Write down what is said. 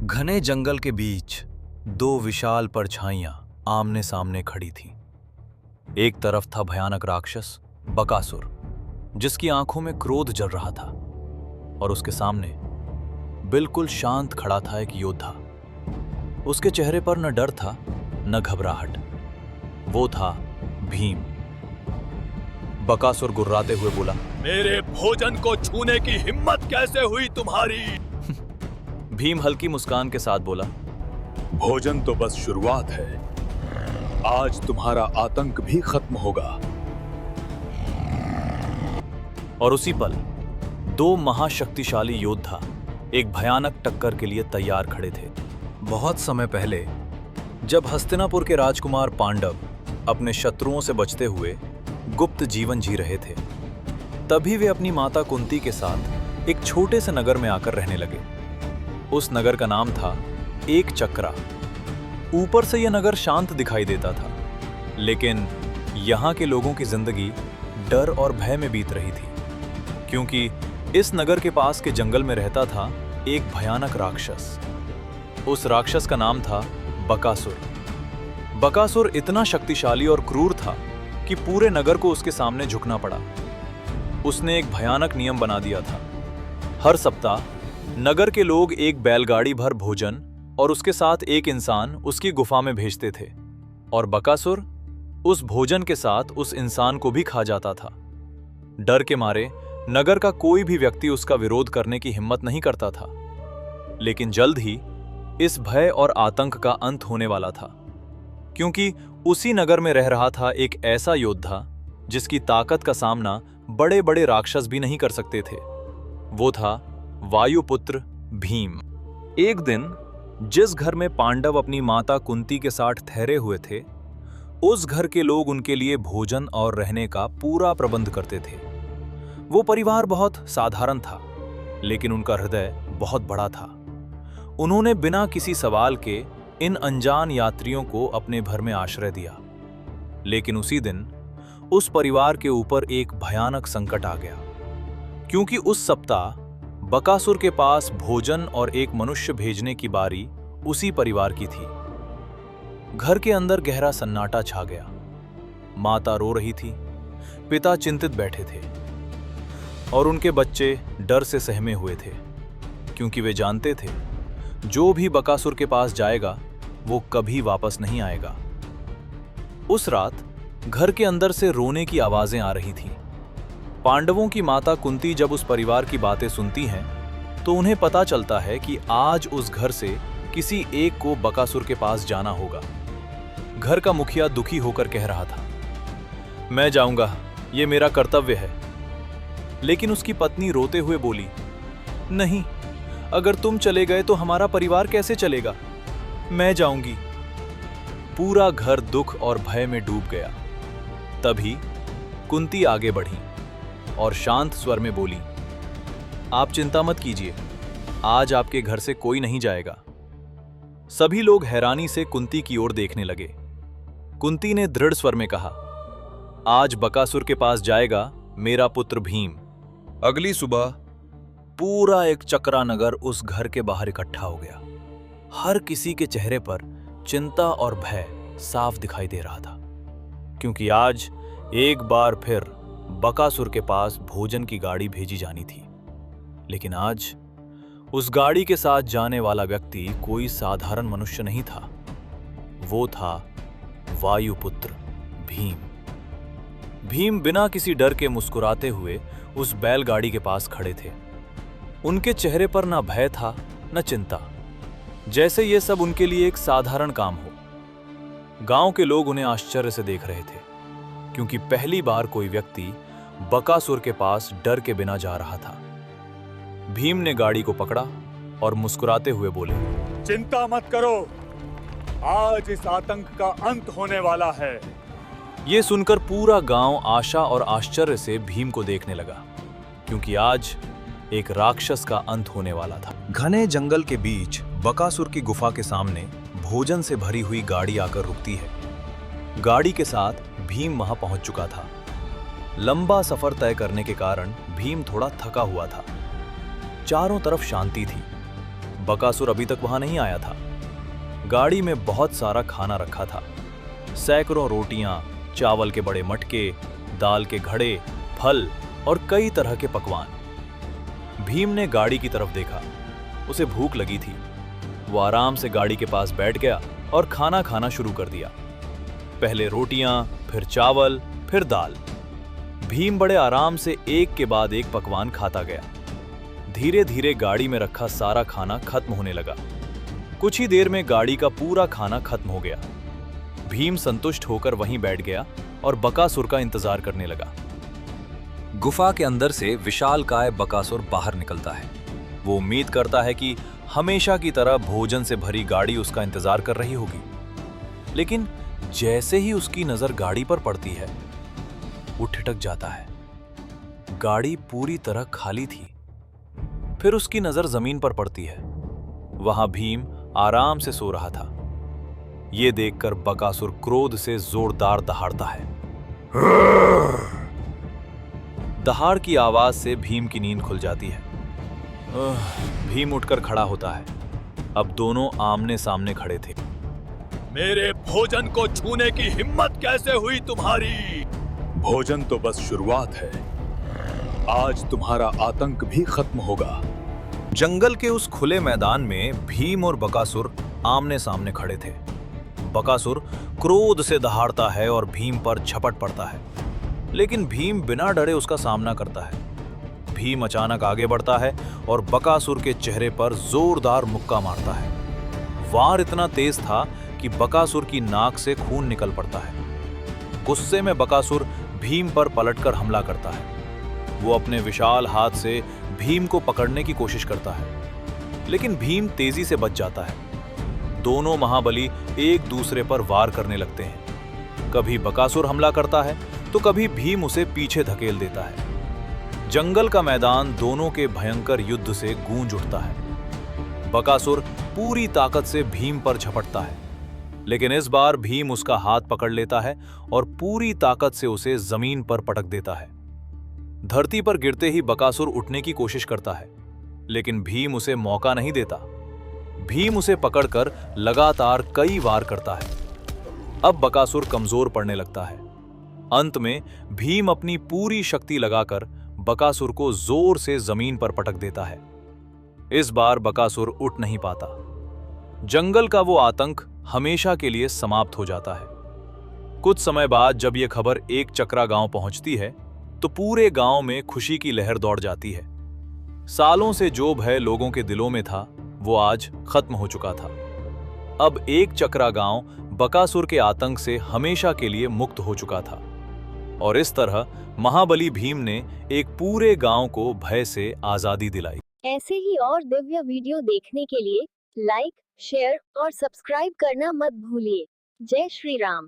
घने जंगल के बीच दो विशाल परछाइयां आमने सामने खड़ी थीं। एक तरफ था भयानक राक्षस बकासुर, जिसकी आंखों में क्रोध जल रहा था, और उसके सामने बिल्कुल शांत खड़ा था एक योद्धा। उसके चेहरे पर न डर था न घबराहट। वो था भीम। बकासुर गुर्राते हुए बोला, मेरे भोजन को छूने की हिम्मत कैसे हुई तुम्हारी? भीम हल्की मुस्कान के साथ बोला, भोजन तो बस शुरुआत है, आज तुम्हारा आतंक भी खत्म होगा। और उसी पल दो महाशक्तिशाली योद्धा एक भयानक टक्कर के लिए तैयार खड़े थे। बहुत समय पहले जब हस्तिनापुर के राजकुमार पांडव अपने शत्रुओं से बचते हुए गुप्त जीवन जी रहे थे, तभी वे अपनी माता कुंती के साथ एक छोटे से नगर में आकर रहने लगे। उस नगर का नाम था एक चक्रा। ऊपर से यह नगर शांत दिखाई देता था, लेकिन यहाँ के लोगों की जिंदगी डर और भय में बीत रही थी, क्योंकि इस नगर के पास के जंगल में रहता था एक भयानक राक्षस। उस राक्षस का नाम था बकासुर। बकासुर इतना शक्तिशाली और क्रूर था कि पूरे नगर को उसके सामने झुकना पड़ा। उसने एक भयानक नियम बना दिया था। हर सप्ताह नगर के लोग एक बैलगाड़ी भर भोजन और उसके साथ एक इंसान उसकी गुफा में भेजते थे, और बकासुर उस भोजन के साथ उस इंसान को भी खा जाता था। डर के मारे नगर का कोई भी व्यक्ति उसका विरोध करने की हिम्मत नहीं करता था। लेकिन जल्द ही इस भय और आतंक का अंत होने वाला था, क्योंकि उसी नगर में रह रहा था एक ऐसा योद्धा जिसकी ताकत का सामना बड़े बड़े राक्षस भी नहीं कर सकते थे। वो था वायुपुत्र भीम। एक दिन जिस घर में पांडव अपनी माता कुंती के साथ ठहरे हुए थे, उस घर के लोग उनके लिए भोजन और रहने का पूरा प्रबंध करते थे। वो परिवार बहुत साधारण था, लेकिन उनका हृदय बहुत बड़ा था। उन्होंने बिना किसी सवाल के इन अनजान यात्रियों को अपने घर में आश्रय दिया। लेकिन उसी दिन उस परिवार के ऊपर एक भयानक संकट आ गया, क्योंकि उस सप्ताह बकासुर के पास भोजन और एक मनुष्य भेजने की बारी उसी परिवार की थी। घर के अंदर गहरा सन्नाटा छा गया। माता रो रही थी, पिता चिंतित बैठे थे, और उनके बच्चे डर से सहमे हुए थे, क्योंकि वे जानते थे जो भी बकासुर के पास जाएगा वो कभी वापस नहीं आएगा। उस रात घर के अंदर से रोने की आवाजें आ रही थीं। पांडवों की माता कुंती जब उस परिवार की बातें सुनती हैं, तो उन्हें पता चलता है कि आज उस घर से किसी एक को बकासुर के पास जाना होगा। घर का मुखिया दुखी होकर कह रहा था, मैं जाऊंगा, ये मेरा कर्तव्य है। लेकिन उसकी पत्नी रोते हुए बोली, नहीं, अगर तुम चले गए तो हमारा परिवार कैसे चलेगा? मैं जाऊंगी। पूरा घर दुख और भय में डूब गया। तभी कुंती आगे बढ़ी और शांत स्वर में बोली, आप चिंता मत कीजिए, आज आपके घर से कोई नहीं जाएगा। सभी लोग हैरानी से कुंती की ओर देखने लगे। कुंती ने दृढ़ स्वर में कहा, आज बकासुर के पास जाएगा मेरा पुत्र भीम। अगली सुबह पूरा एक चक्रा नगर उस घर के बाहर इकट्ठा हो गया। हर किसी के चेहरे पर चिंता और भय साफ दिखाई दे रहा था, क्योंकि आज एक बार फिर बकासुर के पास भोजन की गाड़ी भेजी जानी थी। लेकिन आज उस गाड़ी के साथ जाने वाला व्यक्ति कोई साधारण मनुष्य नहीं था। वो था वायुपुत्र भीम। भीम बिना किसी डर के मुस्कुराते हुए उस बैलगाड़ी के पास खड़े थे। उनके चेहरे पर ना भय था न चिंता, जैसे ये सब उनके लिए एक साधारण काम हो। गांव के लोग उन्हें आश्चर्य से देख रहे थे, क्योंकि पहली बार कोई व्यक्ति बकासुर के पास डर के बिना जा रहा था। भीम ने गाड़ी को पकड़ा और मुस्कुराते हुए बोले, चिंता मत करो, आज इस आतंक का अंत होने वाला है। ये सुनकर पूरा गांव आशा और आश्चर्य से भीम को देखने लगा, क्योंकि आज एक राक्षस का अंत होने वाला था। घने जंगल के बीच बकासुर की गुफा के सामने भोजन से भरी हुई गाड़ी आकर रुकती है। गाड़ी के साथ भीम वहां पहुंच चुका था। लंबा सफर तय करने के कारण भीम थोड़ा थका हुआ था। चारों तरफ शांति थी। बकासुर अभी तक वहां नहीं आया था। गाड़ी में बहुत सारा खाना रखा था, सैकड़ों रोटियां, चावल के बड़े मटके, दाल के घड़े, फल और कई तरह के पकवान। भीम ने गाड़ी की तरफ देखा। उसे भूख लगी थी। वो आराम से गाड़ी के पास बैठ गया और खाना खाना शुरू कर दिया। पहले रोटियां, फिर चावल, फिर दाल। भीम बड़े आराम से एक के बाद एक पकवान खाता गया। धीरे धीरे गाड़ी में रखा सारा खाना खत्म होने लगा। कुछ ही देर में गाड़ी का पूरा खाना खत्म हो गया। भीम संतुष्ट होकर वहीं बैठ गया और बकासुर का इंतजार करने लगा। गुफा के अंदर से विशालकाय बकासुर बाहर निकलता है। वो उम्मीद करता है कि हमेशा की तरह भोजन से भरी गाड़ी उसका इंतजार कर रही होगी। लेकिन जैसे ही उसकी नजर गाड़ी पर पड़ती है, वो ठिठक जाता है। गाड़ी पूरी तरह खाली थी। फिर उसकी नजर जमीन पर पड़ती है। वहां भीम आराम से सो रहा था। ये देखकर बकासुर क्रोध से जोरदार दहाड़ता है। दहाड़ की आवाज से भीम की नींद खुल जाती है। भीम उठकर खड़ा होता है। अब दोनों आमने सामने खड़े थे। मेरे भोजन को छूने की हिम्मत कैसे हुई तुम्हारी? भोजन तो बस शुरुआत है। आज तुम्हारा आतंक भी खत्म होगा। जंगल के उस खुले मैदान में भीम और बकासुर आमने सामने खड़े थे। बकासुर क्रोध से दहाड़ता है और भीम पर झपट पड़ता है, लेकिन भीम बिना डरे उसका सामना करता है। भीम अचानक आगे बढ़ता है और बकासुर के चेहरे पर जोरदार मुक्का मारता है। वार इतना तेज था कि बकासुर की नाक से खून निकल पड़ता है। गुस्से में बकासुर भीम पर पलटकर हमला करता है। वो अपने विशाल हाथ से भीम को पकड़ने की कोशिश करता है, लेकिन भीम तेजी से बच जाता है। दोनों महाबली एक दूसरे पर वार करने लगते हैं। कभी बकासुर हमला करता है तो कभी भीम उसे पीछे धकेल देता है। जंगल का मैदान दोनों के भयंकर युद्ध से गूंज उठता है। बकासुर पूरी ताकत से भीम पर झपटता है, लेकिन इस बार भीम उसका हाथ पकड़ लेता है और पूरी ताकत से उसे जमीन पर पटक देता है। धरती पर गिरते ही बकासुर उठने की कोशिश करता है, लेकिन भीम उसे मौका नहीं देता। भीम उसे पकड़कर लगातार कई वार करता है। अब बकासुर कमजोर पड़ने लगता है। अंत में भीम अपनी पूरी शक्ति लगाकर बकासुर को जोर से जमीन पर पटक देता है। इस बार बकासुर उठ नहीं पाता। जंगल का वो आतंक हमेशा के लिए समाप्त हो जाता है। कुछ समय बाद जब यह खबर एक चक्रा गांव पहुंचती है, तो पूरे गांव में खुशी की लहर दौड़ जाती है। सालों से जो भय लोगों के दिलों में था, वो आज खत्म हो चुका था। अब एक चक्रा गांव बकासुर के आतंक से हमेशा के लिए मुक्त हो चुका था। और इस तरह महाबली भीम ने एक पूरे गांव को भय से आजादी दिलाई। ऐसे ही और दिव्य वीडियो देखने के लिए लाइक, शेयर और सब्सक्राइब करना मत भूलिए। जय श्री राम।